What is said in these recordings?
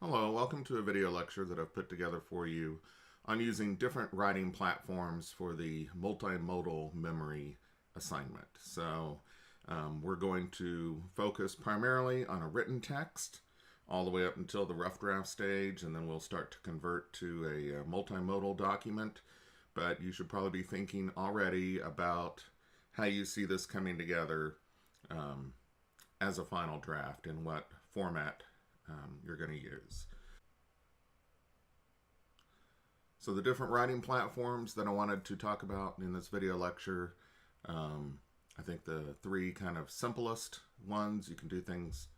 Hello, welcome to a video lecture that I've put together for you on using different writing platforms for the multimodal memory assignment. We're going to focus primarily on a written text all the way up until the rough draft stage, and then we'll start to convert to a multimodal document. But you should probably be thinking already about how you see this coming together as a final draft and what format you're going to use. So the different writing platforms that I wanted to talk about in this video lecture, I think the three kind of simplest ones, you can do things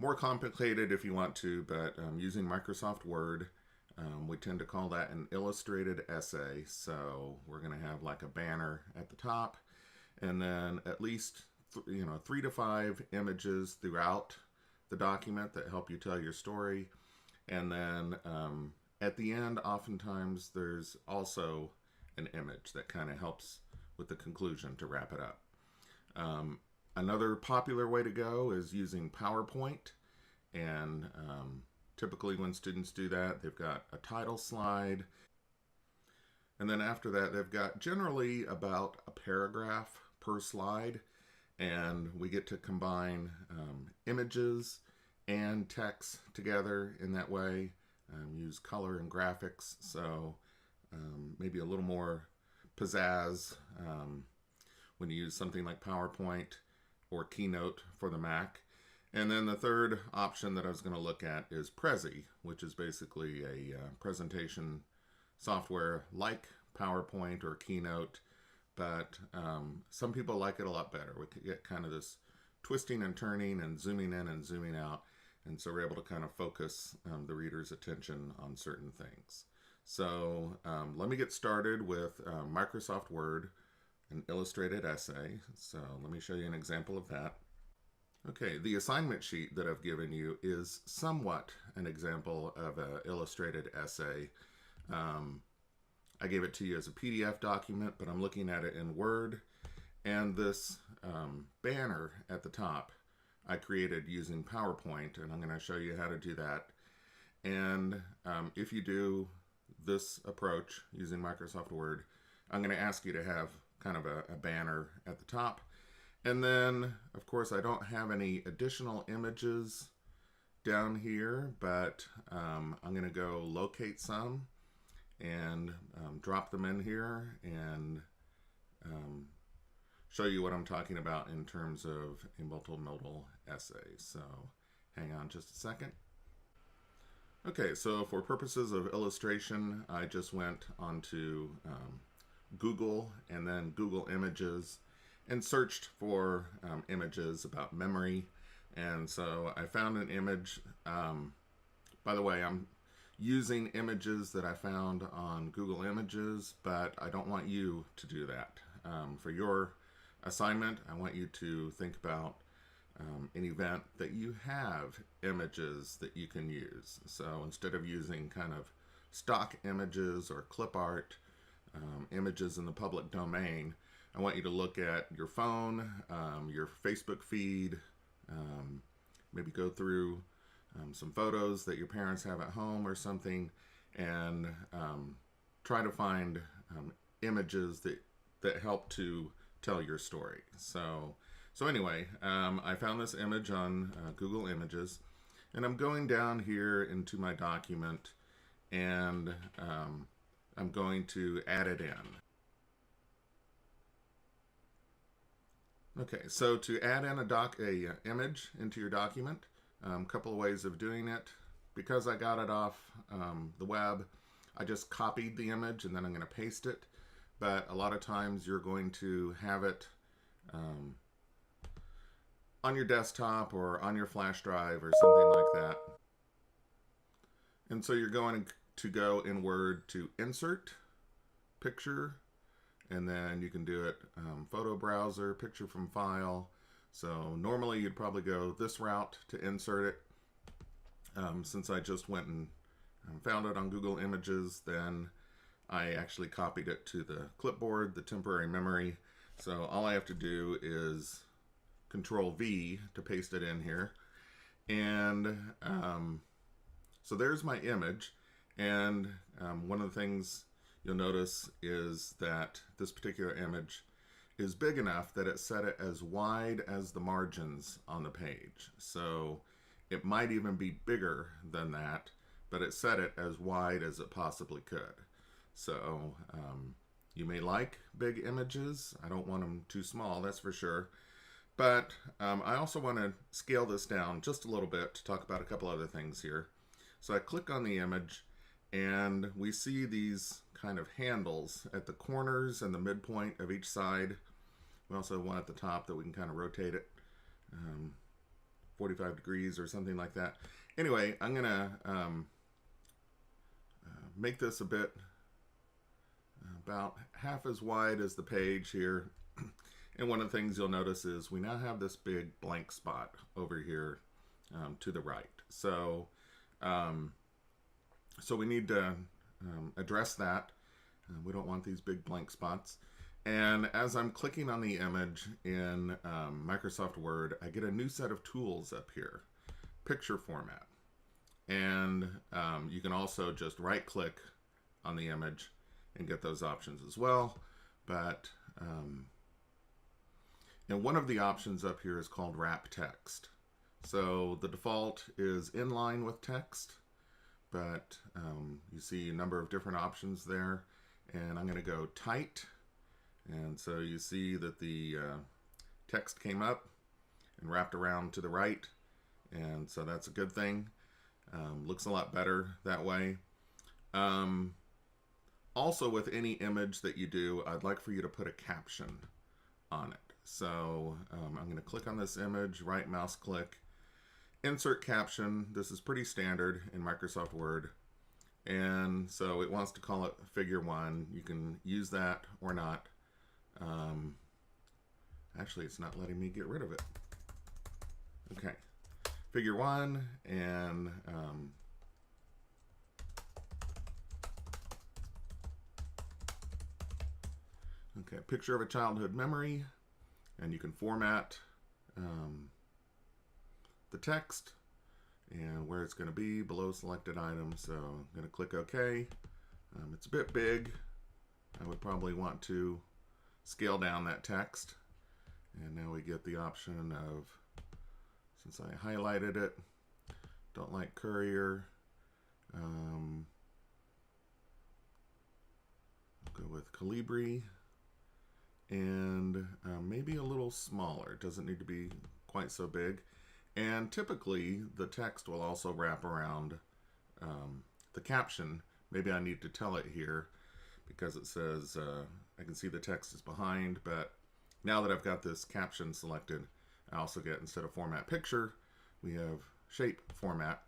more complicated if you want to, but using Microsoft Word, we tend to call that an illustrated essay. So we're going to have like a banner at the top, and then at least 3 to 5 images throughout the document that help you tell your story. And then at the end, oftentimes there's also an image that kind of helps with the conclusion to wrap it up. Another popular way to go is using PowerPoint. And typically when students do that, they've got a title slide. And then after that, they've got generally about a paragraph per slide. And we get to combine images and text together in that way, use color and graphics, so maybe a little more pizzazz when you use something like PowerPoint or Keynote for the Mac. And then the third option that I was going to look at is Prezi, which is basically a presentation software like PowerPoint or Keynote, but some people like it a lot better. We could get kind of this twisting and turning and zooming in and zooming out, and so we're able to kind of focus the reader's attention on certain things. So let me get started with Microsoft Word, an illustrated essay. So let me show you an example of that. Okay, the assignment sheet that I've given you is somewhat an example of an illustrated essay. I gave it to you as a PDF document, but I'm looking at it in Word. And this banner at the top, I created using PowerPoint, and I'm going to show you how to do that. And if you do this approach using Microsoft Word, I'm going to ask you to have kind of a banner at the top. And then, of course, I don't have any additional images down here, but I'm going to go locate some and drop them in here and show you what I'm talking about in terms of a multimodal essay. So hang on just a second. Okay, so for purposes of illustration, I just went onto Google and then Google Images and searched for images about memory. And so I found an image. By the way, I'm using images that I found on Google Images, but I don't want you to do that. For your assignment, I want you to think about an event that you have images that you can use. So instead of using kind of stock images or clip art images in the public domain, I want you to look at your phone, your Facebook feed, maybe go through some photos that your parents have at home or something, and try to find images that help to tell your story. So anyway, I found this image on Google Images, and I'm going down here into my document, and I'm going to add it in. Okay, so to add in a image into your document, a couple of ways of doing it. Because I got it off the web, I just copied the image and then I'm going to paste it. But a lot of times you're going to have it on your desktop or on your flash drive or something like that. And so you're going to go in Word to Insert, Picture, and then you can do it Photo Browser, Picture from File. So normally you'd probably go this route to insert it. Since I just went and found it on Google Images, then I actually copied it to the clipboard, the temporary memory. So all I have to do is Control V to paste it in here. And So there's my image, and one of the things you'll notice is that this particular image is big enough that it set it as wide as the margins on the page. So it might even be bigger than that, but it set it as wide as it possibly could. So you may like big images. I don't want them too small, that's for sure. But I also want to scale this down just a little bit to talk about a couple other things here. So I click on the image, and we see these kind of handles at the corners and the midpoint of each side. We also have one at the top that we can kind of rotate it 45 degrees or something like that. Anyway, I'm going to make this a bit about half as wide as the page here. And one of the things you'll notice is we now have this big blank spot over here to the right. So, so we need to address that. We don't want these big blank spots. And as I'm clicking on the image in Microsoft Word, I get a new set of tools up here, picture format. And you can also just right click on the image and get those options as well. But and one of the options up here is called wrap text. So the default is inline with text, but you see a number of different options there. And I'm going to go tight. And so you see that the text came up and wrapped around to the right. And so that's a good thing. Looks a lot better that way. Also, with any image that you do, I'd like for you to put a caption on it. So I'm going to click on this image, right mouse click, insert caption. This is pretty standard in Microsoft Word. And so it wants to call it figure 1. You can use that or not. Actually, it's not letting me get rid of it. Okay, figure 1, and okay, picture of a childhood memory, and you can format the text and where it's going to be below selected items. So I'm going to click OK. It's a bit big. I would probably want to scale down that text. And now we get the option of, since I highlighted it, don't like Courier. Go with Calibri. And maybe a little smaller. It doesn't need to be quite so big. And typically, the text will also wrap around the caption. Maybe I need to tell it here because it says, I can see the text is behind, but now that I've got this caption selected, I also get, instead of format picture, we have shape format.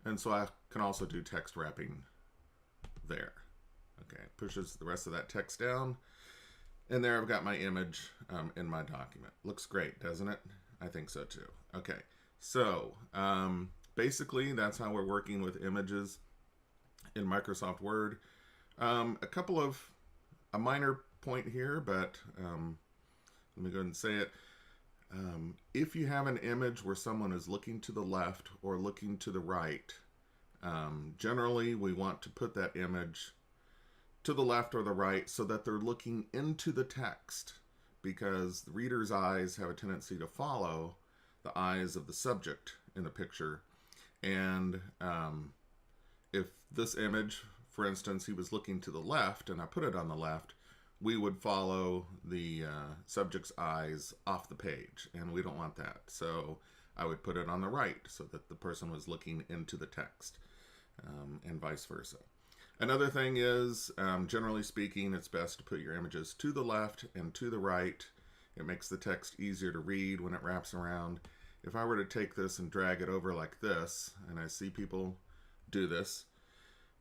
And so I can also do text wrapping there. Okay, pushes the rest of that text down. And there I've got my image in my document. Looks great, doesn't it? I think so too. Okay, so basically that's how we're working with images in Microsoft Word. A minor point here, but let me go ahead and say it. If you have an image where someone is looking to the left or looking to the right, generally we want to put that image to the left or the right so that they're looking into the text, because the reader's eyes have a tendency to follow the eyes of the subject in the picture. And if this image, for instance, he was looking to the left and I put it on the left, we would follow the subject's eyes off the page, and we don't want that. So I would put it on the right so that the person was looking into the text, and vice versa. Another thing is, generally speaking, it's best to put your images to the left and to the right. It makes the text easier to read when it wraps around. If I were to take this and drag it over like this, and I see people do this,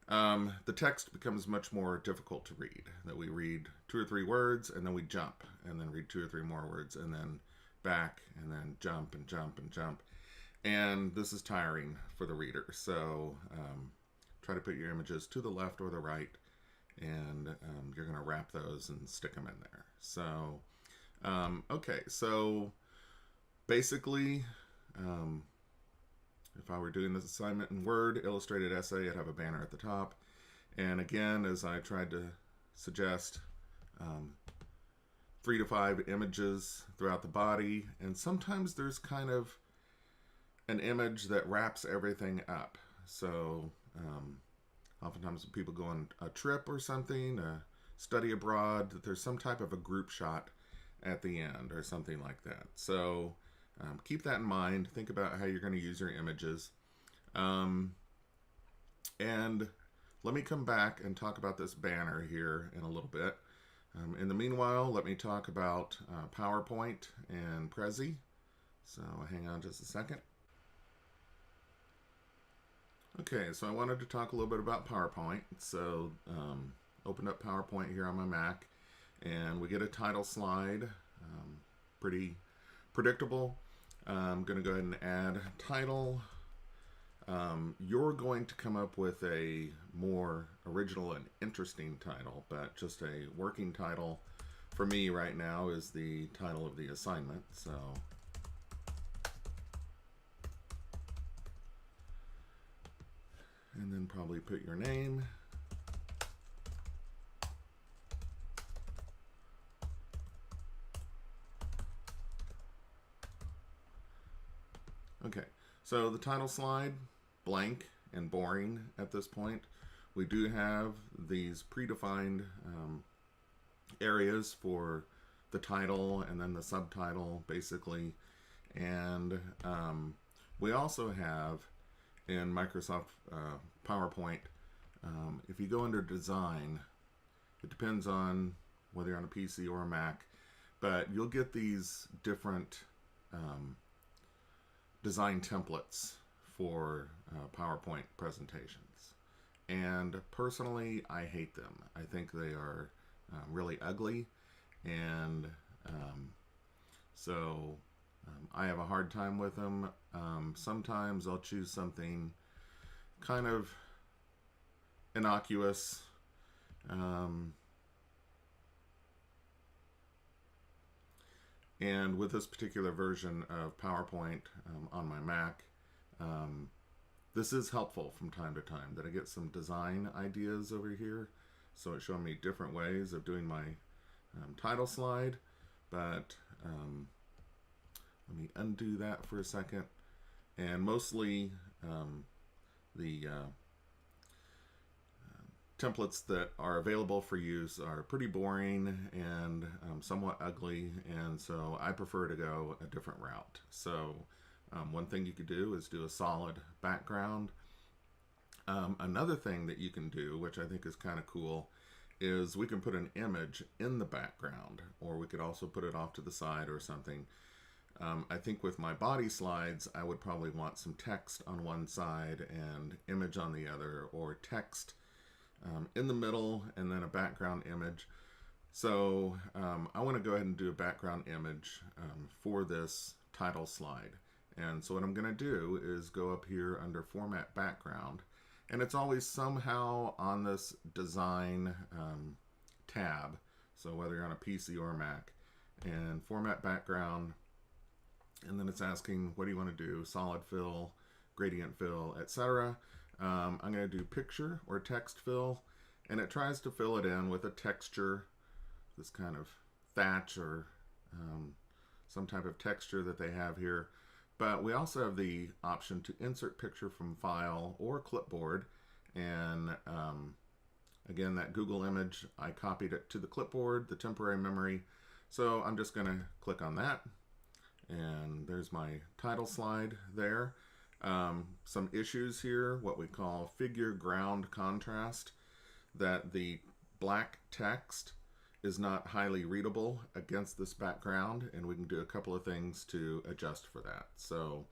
the text becomes much more difficult to read. That we read 2 or 3 words, and then we jump, and then read 2 or 3 more words, and then back, and then jump and jump and jump. And this is tiring for the reader. So try to put your images to the left or the right, and you're going to wrap those and stick them in there. So, okay, so basically, if I were doing this assignment in Word, illustrated essay, I'd have a banner at the top. And again, as I tried to suggest, 3 to 5 images throughout the body. And sometimes there's kind of an image that wraps everything up. So oftentimes when people go on a trip or something, study abroad, that there's some type of a group shot at the end or something like that. So keep that in mind. Think about how you're going to use your images. And let me come back and talk about this banner here in a little bit. In the meanwhile, let me talk about PowerPoint and Prezi. So hang on just a second. Okay, so I wanted to talk a little bit about PowerPoint. So opened up PowerPoint here on my Mac, and we get a title slide. Pretty predictable. I'm going to go ahead and add title. You're going to come up with a more original and interesting title, but just a working title for me right now is the title of the assignment. So and then probably put your name. Okay, so the title slide, blank and boring at this point. We do have these predefined areas for the title and then the subtitle, basically. And we also have in Microsoft PowerPoint, if you go under Design, it depends on whether you're on a PC or a Mac, but you'll get these different design templates for PowerPoint presentations. And personally, I hate them. I think they are really ugly, and so I have a hard time with them. Sometimes I'll choose something kind of innocuous. And with this particular version of PowerPoint on my Mac, this is helpful from time to time, that I get some design ideas over here. So it's showing me different ways of doing my title slide. But let me undo that for a second. And mostly the templates that are available for use are pretty boring and somewhat ugly, and so I prefer to go a different route. So one thing you could do is do a solid background. Another thing that you can do, which I think is kind of cool, is we can put an image in the background, or we could also put it off to the side or something. I think with my body slides, I would probably want some text on one side and image on the other, or text in the middle and then a background image. So I want to go ahead and do a background image for this title slide. And so what I'm going to do is go up here under Format Background, and it's always somehow on this Design tab. So whether you're on a PC or a Mac, and Format Background, and then it's asking, what do you want to do? Solid fill, gradient fill, etc. I'm going to do picture or text fill, and it tries to fill it in with a texture, this kind of thatch or some type of texture that they have here. But we also have the option to insert picture from file or clipboard, and again, that Google image, I copied it to the clipboard, the temporary memory. So I'm just going to click on that, and there's my title slide there. Some issues here, what we call figure ground contrast, that the black text is not highly readable against this background, and we can do a couple of things to adjust for that. So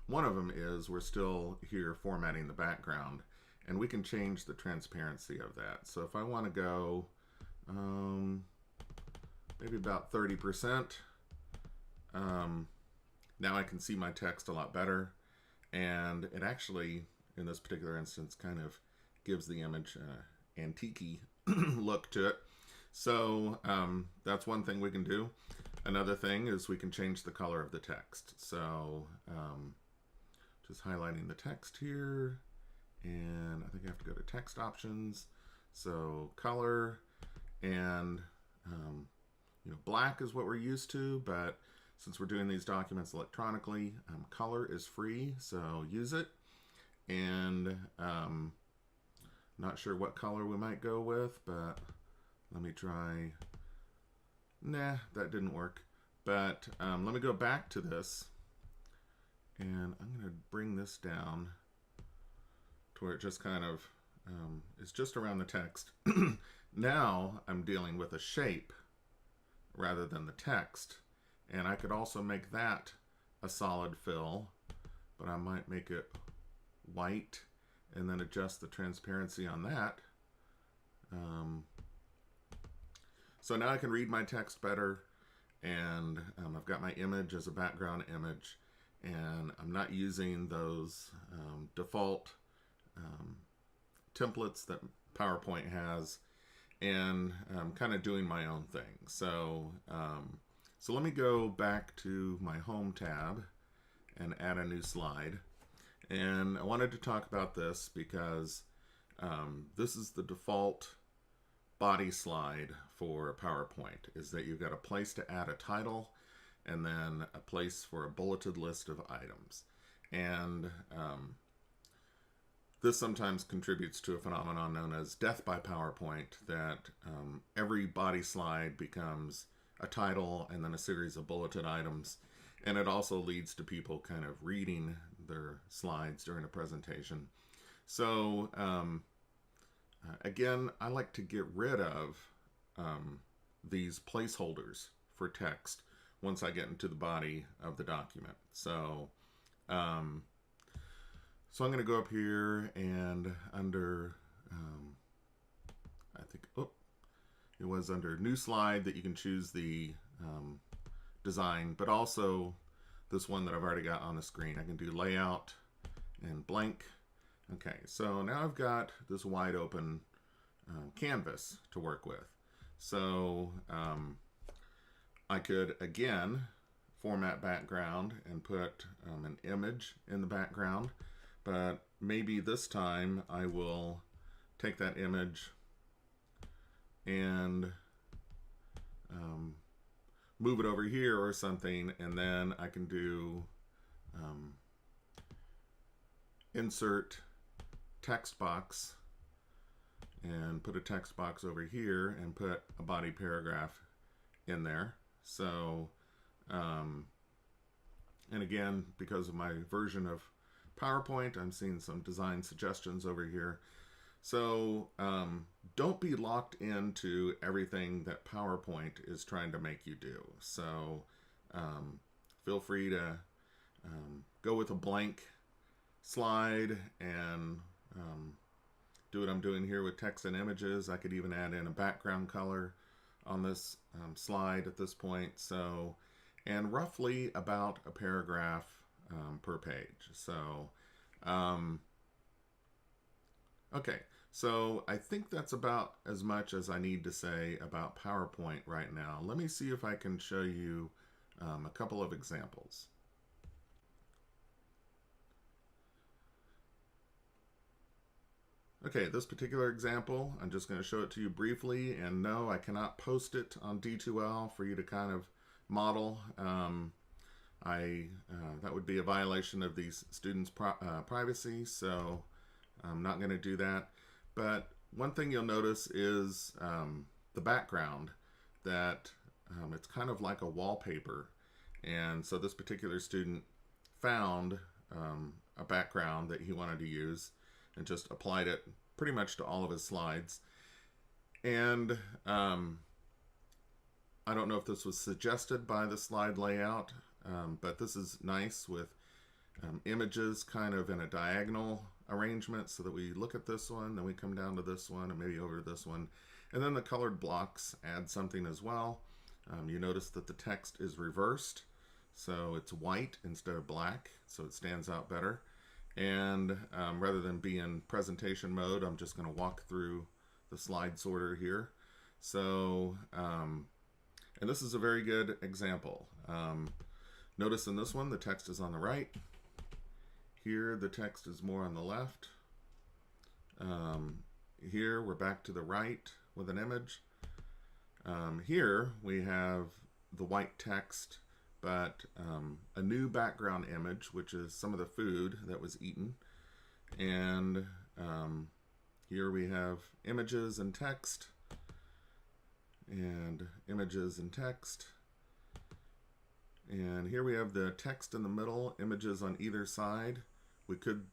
one of them is we're still here formatting the background, and we can change the transparency of that. So if I want to go maybe about 30%, now I can see my text a lot better. And it actually, in this particular instance, kind of gives the image an antique look to it. So that's one thing we can do. Another thing is we can change the color of the text. So just highlighting the text here, and I think I have to go to text options. So color, and black is what we're used to, but since we're doing these documents electronically, color is free, so use it. And not sure what color we might go with, but let me try. Nah, that didn't work. But let me go back to this, and I'm going to bring this down to where it just kind of is just around the text. Now I'm dealing with a shape rather than the text, and I could also make that a solid fill, but I might make it white and then adjust the transparency on that. So now I can read my text better, and I've got my image as a background image, and I'm not using those default templates that PowerPoint has, and I'm kind of doing my own thing. So let me go back to my Home tab and add a new slide. And I wanted to talk about this because this is the default body slide for a PowerPoint, is that you've got a place to add a title and then a place for a bulleted list of items. And this sometimes contributes to a phenomenon known as death by PowerPoint, that every body slide becomes a title and then a series of bulleted items. And it also leads to people kind of reading their slides during a presentation. So again, I like to get rid of these placeholders for text once I get into the body of the document. So I'm going to go up here, and under, I think, it was under new slide that you can choose the design, but also this one that I've already got on the screen. I can do layout and blank. Okay, so now I've got this wide open canvas to work with. So I could, again, format background and put an image in the background, but maybe this time I will take that image and move it over here or something, and then I can do insert text box and put a text box over here and put a body paragraph in there. So and again, because of my version of PowerPoint, I'm seeing some design suggestions over here. So don't be locked into everything that PowerPoint is trying to make you do. So feel free to go with a blank slide and do what I'm doing here with text and images. I could even add in a background color on this slide at this point. So, and roughly about a paragraph per page. So, okay. So I think that's about as much as I need to say about PowerPoint right now. Let me see if I can show you a couple of examples. Okay, this particular example, I'm just going to show it to you briefly, and no, I cannot post it on D2L for you to kind of model. That would be a violation of these students' privacy, so I'm not going to do that. But one thing you'll notice is the background, that it's kind of like a wallpaper. And so this particular student found a background that he wanted to use and just applied it pretty much to all of his slides. And I don't know if this was suggested by the slide layout, but this is nice with images kind of in a diagonal arrangement, so that we look at this one, then we come down to this one, and maybe over to this one. And then the colored blocks add something as well. You notice that the text is reversed, so it's white instead of black, so it stands out better. And rather than be in presentation mode, I'm just going to walk through the slide sorter here. So, and this is a very good example. Notice in this one, the text is on the right. Here the text is more on the left. Here we're back to the right with an image. Here we have the white text, but a new background image, which is some of the food that was eaten. And here we have images and text, and images and text. And here we have the text in the middle, images on either side. We could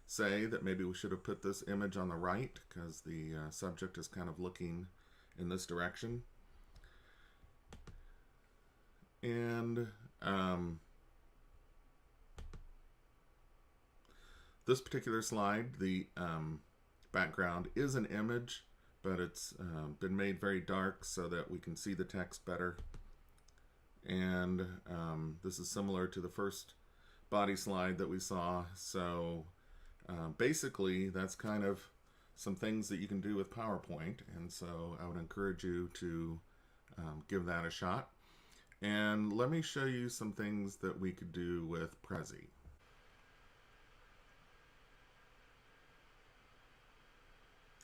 say that maybe we should have put this image on the right because the subject is kind of looking in this direction. And this particular slide, the background is an image, but it's been made very dark so that we can see the text better. And this is similar to the first body slide that we saw. So basically, that's kind of some things that you can do with PowerPoint. And so I would encourage you to give that a shot. And let me show you some things that we could do with Prezi.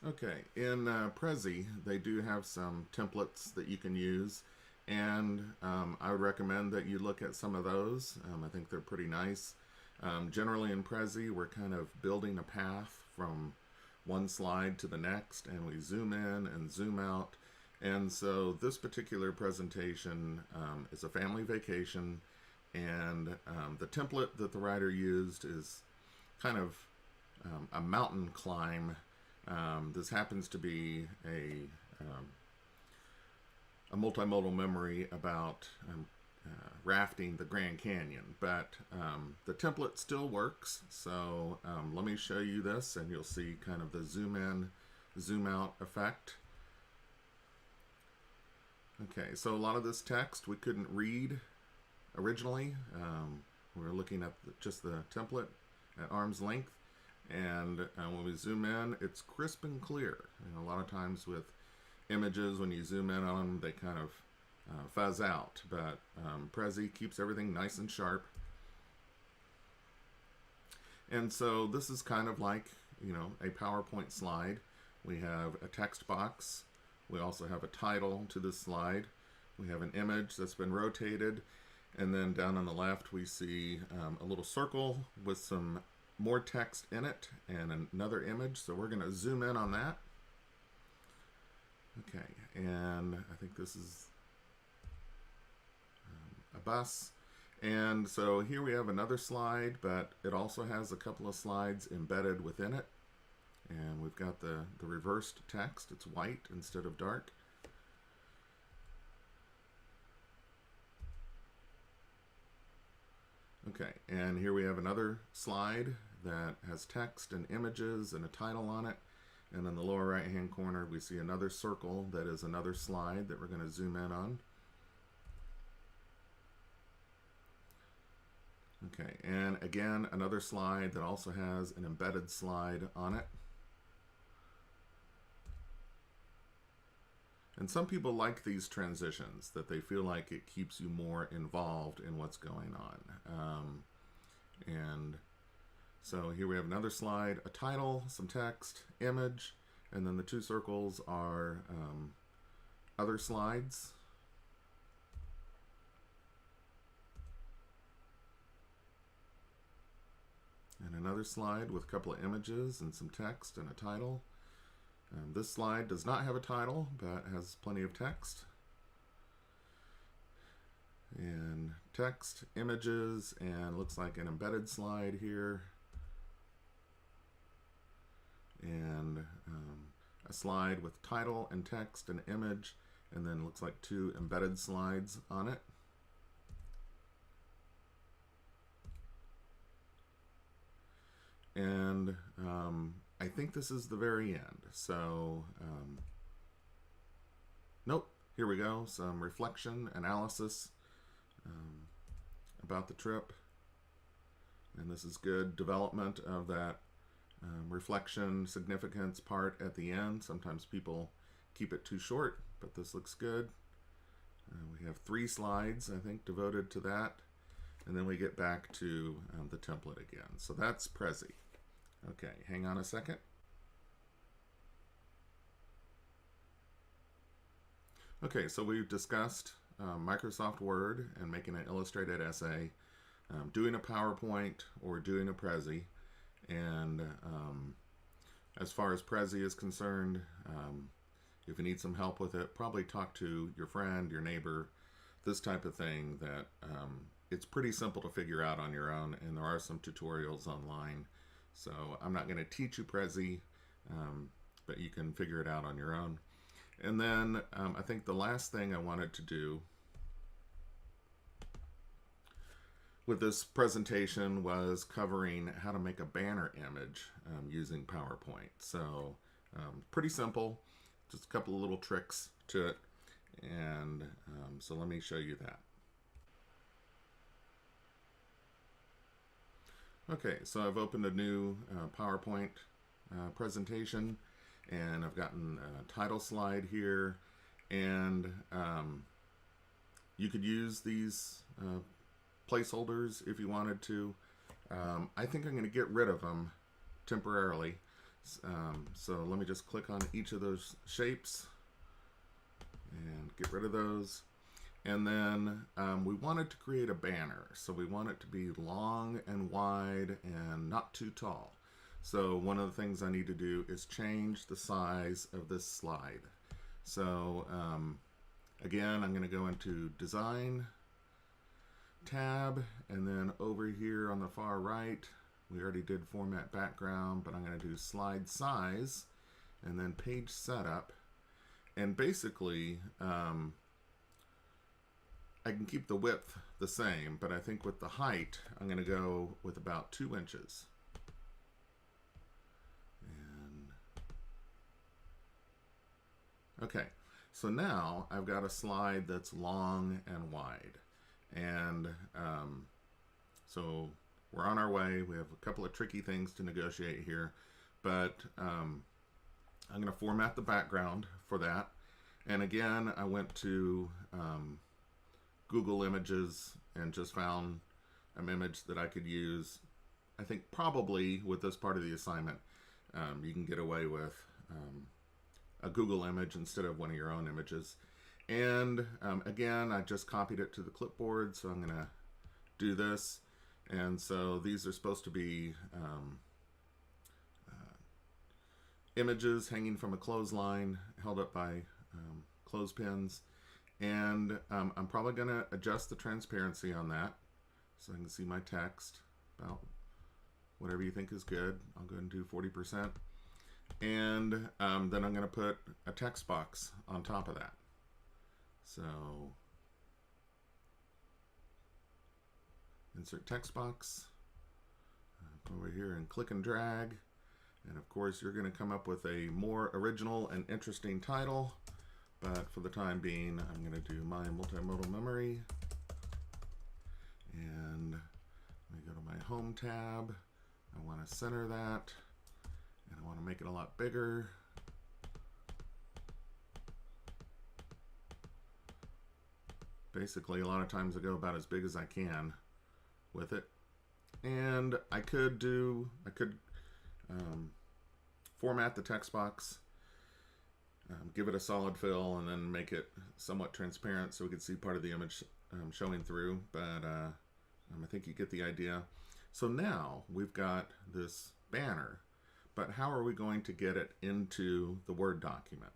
Okay, in Prezi, they do have some templates that you can use. And I would recommend that you look at some of those. I think they're pretty nice. Generally in Prezi, we're kind of building a path from one slide to the next, and we zoom in and zoom out. And so this particular presentation is a family vacation, and the template that the writer used is kind of a mountain climb. This happens to be a multimodal memory about rafting the Grand Canyon, but the template still works. So let me show you this, and you'll see kind of the zoom in, zoom out effect. Okay, so a lot of this text we couldn't read originally. We were looking at just the template at arm's length, and when we zoom in, it's crisp and clear. A lot of times with images, when you zoom in on them, they kind of fuzz out, but Prezi keeps everything nice and sharp. And so this is kind of like, a PowerPoint slide. We have a text box. We also have a title to this slide. We have an image that's been rotated, and then down on the left we see a little circle with some more text in it and another image. So we're going to zoom in on that. Okay, and I think this is a bus. And so here we have another slide, but it also has a couple of slides embedded within it. And we've got the reversed text. It's white instead of dark. Okay, and here we have another slide that has text and images and a title on it. And in the lower right hand corner we see another circle that is another slide that we're going to zoom in on. Okay, and again another slide that also has an embedded slide on it. And some people like these transitions, that they feel like it keeps you more involved in what's going on. And so here we have another slide, a title, some text, image, and then the two circles are other slides. And another slide with a couple of images and some text and a title. This slide does not have a title, but has plenty of text. And text, images, and looks like an embedded slide here. And a slide with title and text and image, and then looks like two embedded slides on it. And I think this is the very end. So, nope, here we go. Some reflection, analysis about the trip. And this is good development of that reflection, significance part at the end. Sometimes people keep it too short, but this looks good. We have 3 slides, I think, devoted to that. and then we get back to the template again. So that's Prezi. Okay, hang on a second. Okay, so we've discussed Microsoft Word and making an illustrated essay, doing a PowerPoint or doing a Prezi. And as far as Prezi is concerned, if you need some help with it, probably talk to your friend, your neighbor, this type of thing that it's pretty simple to figure out on your own, and there are some tutorials online. So I'm not going to teach you Prezi, but you can figure it out on your own. And then I think the last thing I wanted to do with this presentation was covering how to make a banner image using PowerPoint. So pretty simple, just a couple of little tricks to it. And so let me show you that. Okay, so I've opened a new PowerPoint presentation, and I've gotten a title slide here, and you could use these placeholders if you wanted to. I think I'm going to get rid of them temporarily. So let me just click on each of those shapes and get rid of those. And then we wanted to create a banner. So we want it to be long and wide and not too tall. So one of the things I need to do is change the size of this slide. So again, I'm going to go into Design tab, and then over here on the far right, we already did Format Background, but I'm going to do Slide Size, and then Page Setup. And basically, I can keep the width the same, but I think with the height, I'm going to go with about 2 inches. Okay, so now I've got a slide that's long and wide. And so we're on our way. We have a couple of tricky things to negotiate here, but I'm going to format the background for that. And again, I went to Google Images and just found an image that I could use. I think probably with this part of the assignment, you can get away with a Google image instead of one of your own images. And again, I just copied it to the clipboard, so I'm going to do this. And so these are supposed to be images hanging from a clothesline held up by clothespins. And I'm probably going to adjust the transparency on that so I can see my text about whatever you think is good. I'll go and do 40%. And then I'm going to put a text box on top of that. So insert text box, over here and click and drag. And of course, you're going to come up with a more original and interesting title. But for the time being, I'm going to do my multimodal memory. And let me go to my home tab. I want to center that. And I want to make it a lot bigger. Basically, a lot of times I go about as big as I can with it. And I could format the text box, give it a solid fill, and then make it somewhat transparent so we could see part of the image showing through. But I think you get the idea. So now we've got this banner, but how are we going to get it into the Word document?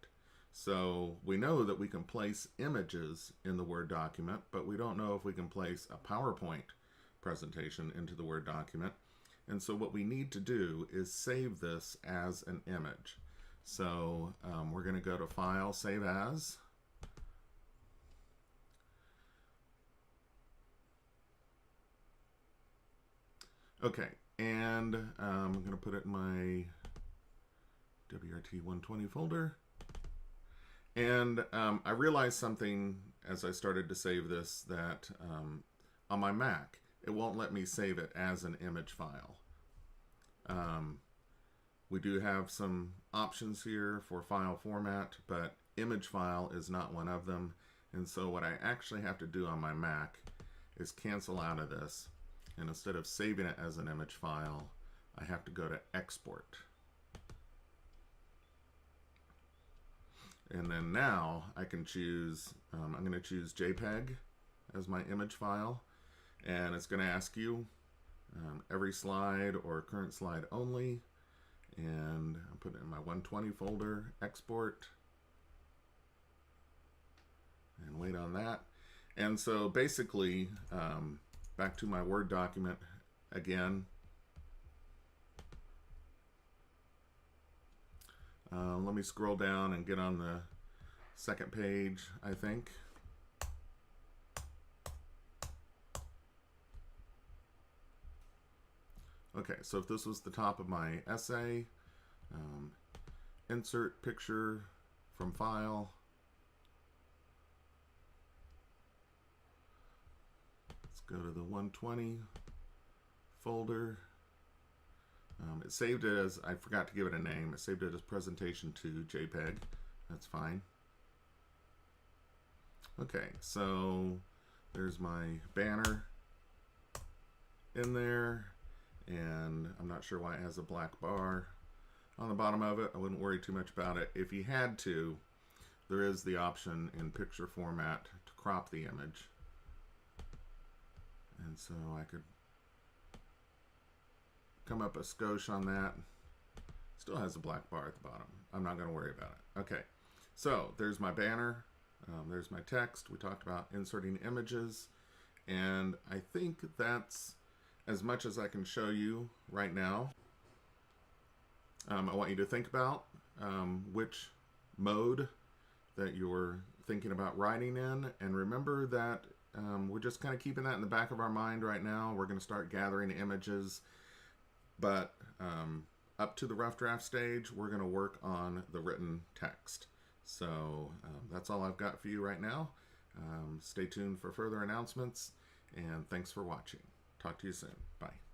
So we know that we can place images in the Word document, but we don't know if we can place a PowerPoint presentation into the Word document. And so what we need to do is save this as an image. So we're going to go to File, Save As. Okay, and I'm going to put it in my WRT 120 folder. And I realized something as I started to save this, that on my Mac, it won't let me save it as an image file. We do have some options here for file format, but image file is not one of them. And so what I actually have to do on my Mac is cancel out of this. And instead of saving it as an image file, I have to go to export. And then now I can choose, I'm going to choose JPEG as my image file. And it's going to ask you every slide or current slide only. And I'm putting it in my 120 folder, export. And wait on that. And so basically, back to my Word document again. Let me scroll down and get on the second page, I think. Okay, so if this was the top of my essay, insert picture from file. Let's go to the 120 folder. It saved it as, I forgot to give it a name, it saved it as presentation to JPEG. That's fine. Okay, so there's my banner in there, and I'm not sure why it has a black bar on the bottom of it. I wouldn't worry too much about it. If you had to, there is the option in picture format to crop the image. And so I could come up a skosh on that. Still has a black bar at the bottom. I'm not going to worry about it. Okay, so there's my banner. There's my text. We talked about inserting images. And I think that's as much as I can show you right now. I want you to think about which mode that you're thinking about writing in. And remember that we're just kind of keeping that in the back of our mind right now. We're going to start gathering images. But up to the rough draft stage, we're going to work on the written text. So that's all I've got for you right now. Stay tuned for further announcements, and thanks for watching. Talk to you soon. Bye.